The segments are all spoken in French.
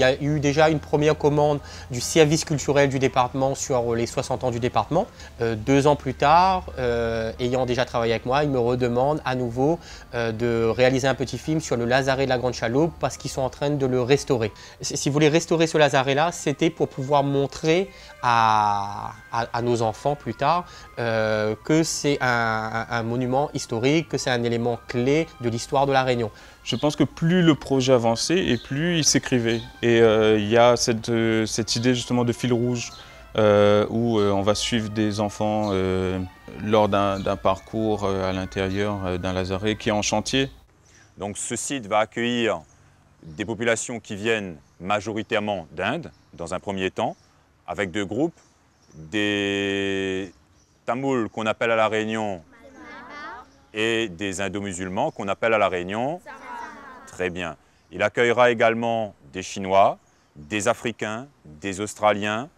y a eu déjà une première commande du service culturel du département sur les 60 ans du département. 2 ans plus tard, ayant déjà travaillé avec moi, ils me redemandent à nouveau de réaliser un petit film sur le Lazaret de la Grande Chaloupe parce qu'ils sont en train de le restaurer. Si vous voulez restaurer ce Lazaret-là, c'était pour pouvoir montrer à nos enfants plus tard que c'est un monument historique, que c'est un élément clé de l'histoire de La Réunion. Je pense que plus le projet avançait et plus il s'écrivait. Et il y a cette idée justement de fil rouge où on va suivre des enfants lors d'un parcours à l'intérieur d'un lazaret qui est en chantier. Donc ce site va accueillir des populations qui viennent majoritairement d'Inde, dans un premier temps, avec 2 groupes, des Tamouls qu'on appelle à La Réunion et des Indo-musulmans qu'on appelle à La Réunion. Très bien. Il accueillera également des Chinois, des Africains, des Australiens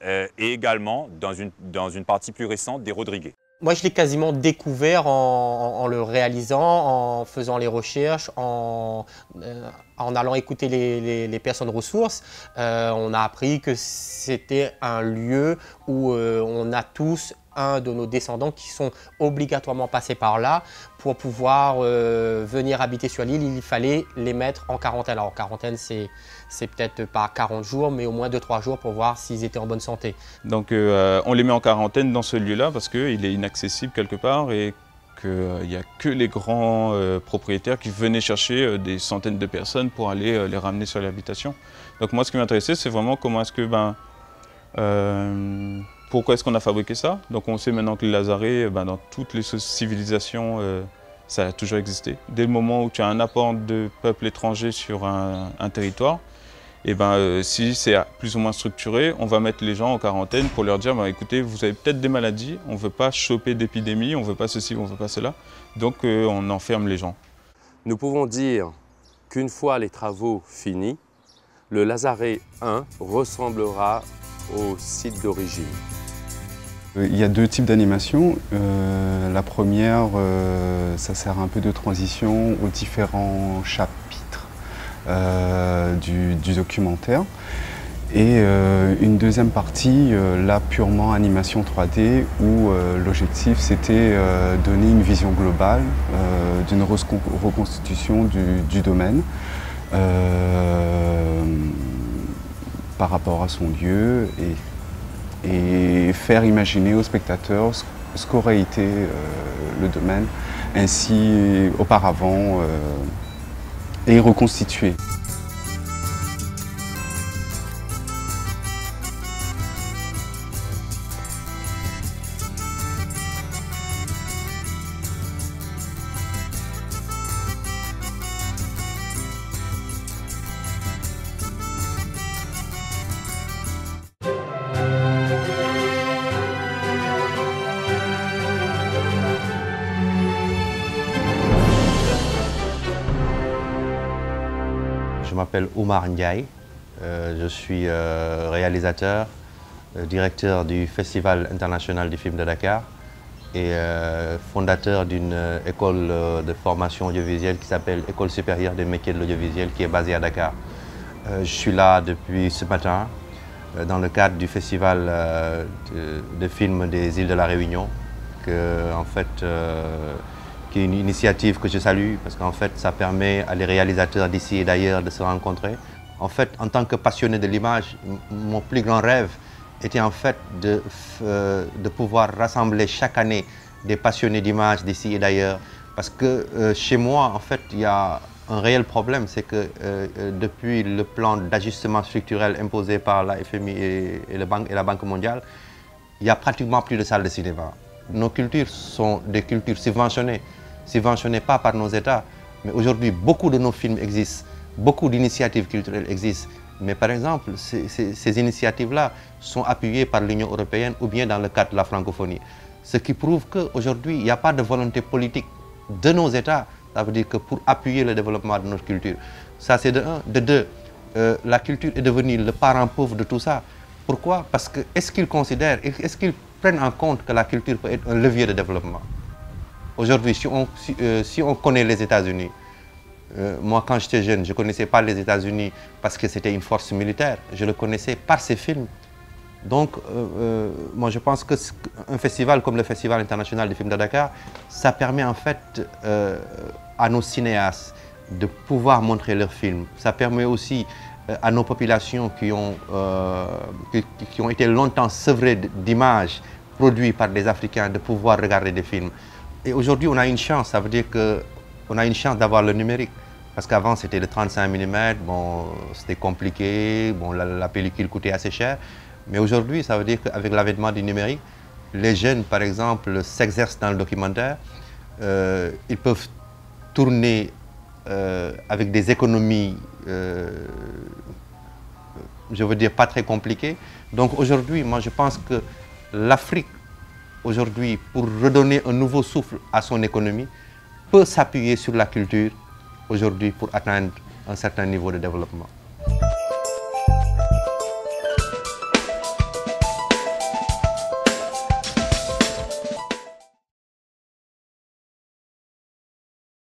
et également, dans une partie plus récente, des Rodriguais. Moi, je l'ai quasiment découvert en le réalisant, en faisant les recherches, en allant écouter les personnes ressources. On a appris que c'était un lieu où on a tous un de nos descendants qui sont obligatoirement passés par là. Pour pouvoir venir habiter sur l'île, il fallait les mettre en quarantaine. Alors, quarantaine, c'est peut-être pas 40 jours, mais au moins 2-3 jours pour voir s'ils étaient en bonne santé. Donc on les met en quarantaine dans ce lieu-là parce qu'il est inaccessible quelque part et qu'il n'y a que les grands propriétaires qui venaient chercher des centaines de personnes pour aller les ramener sur l'habitation. Donc moi, ce qui m'intéressait, c'est vraiment comment est-ce que pourquoi est-ce qu'on a fabriqué ça? Donc on sait maintenant que les lazarets, dans toutes les civilisations, ça a toujours existé. Dès le moment où tu as un apport de peuples étrangers sur un territoire, et si c'est plus ou moins structuré, on va mettre les gens en quarantaine pour leur dire écoutez, vous avez peut-être des maladies, on ne veut pas choper d'épidémie, on ne veut pas ceci, on ne veut pas cela, donc on enferme les gens. Nous pouvons dire qu'une fois les travaux finis, le Lazaret 1 ressemblera au site d'origine. Il y a 2 types d'animation. La première, ça sert un peu de transition aux différents chapitres du documentaire. Et une deuxième partie, là purement animation 3D, où l'objectif c'était donner une vision globale d'une reconstitution du domaine par rapport à son lieu et faire imaginer aux spectateurs ce qu'aurait été le domaine ainsi auparavant et reconstitué. Je m'appelle Oumar Ndiaye, je suis réalisateur, directeur du Festival international du film de Dakar et fondateur d'une école de formation audiovisuelle qui s'appelle École supérieure des métiers de l'audiovisuel qui est basée à Dakar. Je suis là depuis ce matin dans le cadre du Festival de films des îles de la Réunion, qui est une initiative que je salue parce qu'en fait ça permet à les réalisateurs d'ici et d'ailleurs de se rencontrer. En fait, en tant que passionné de l'image, mon plus grand rêve était en fait de pouvoir rassembler chaque année des passionnés d'image d'ici et d'ailleurs. Parce que chez moi, en fait, il y a un réel problème, c'est que depuis le plan d'ajustement structurel imposé par la FMI et la Banque mondiale, il n'y a pratiquement plus de salles de cinéma. Nos cultures sont des cultures subventionnées pas par nos États. Mais aujourd'hui, beaucoup de nos films existent, beaucoup d'initiatives culturelles existent. Mais par exemple, ces initiatives-là sont appuyées par l'Union européenne ou bien dans le cadre de la francophonie. Ce qui prouve qu'aujourd'hui, il n'y a pas de volonté politique de nos États. Ça veut dire que pour appuyer le développement de notre culture. Ça, c'est de un. De deux, la culture est devenue le parent pauvre de tout ça. Pourquoi? Parce que est-ce qu'ils considèrent, est-ce qu'ils prennent en compte que la culture peut être un levier de développement? Aujourd'hui, si on connaît les États-Unis, Moi, quand j'étais jeune, je ne connaissais pas les États-Unis parce que c'était une force militaire. Je le connaissais par ces films. Donc, moi, je pense qu'un festival comme le Festival international des films de Dakar, ça permet en fait à nos cinéastes de pouvoir montrer leurs films. Ça permet aussi à nos populations qui ont été longtemps sevrées d'images produites par des Africains de pouvoir regarder des films. Et aujourd'hui, on a une chance, ça veut dire qu'on a une chance d'avoir le numérique. Parce qu'avant, c'était le 35 mm, bon, c'était compliqué, bon, la pellicule coûtait assez cher. Mais aujourd'hui, ça veut dire qu'avec l'avènement du numérique, les jeunes, par exemple, s'exercent dans le documentaire. Ils peuvent tourner avec des économies, je veux dire, pas très compliquées. Donc aujourd'hui, moi, je pense que l'Afrique, aujourd'hui, pour redonner un nouveau souffle à son économie, peut s'appuyer sur la culture, aujourd'hui, pour atteindre un certain niveau de développement.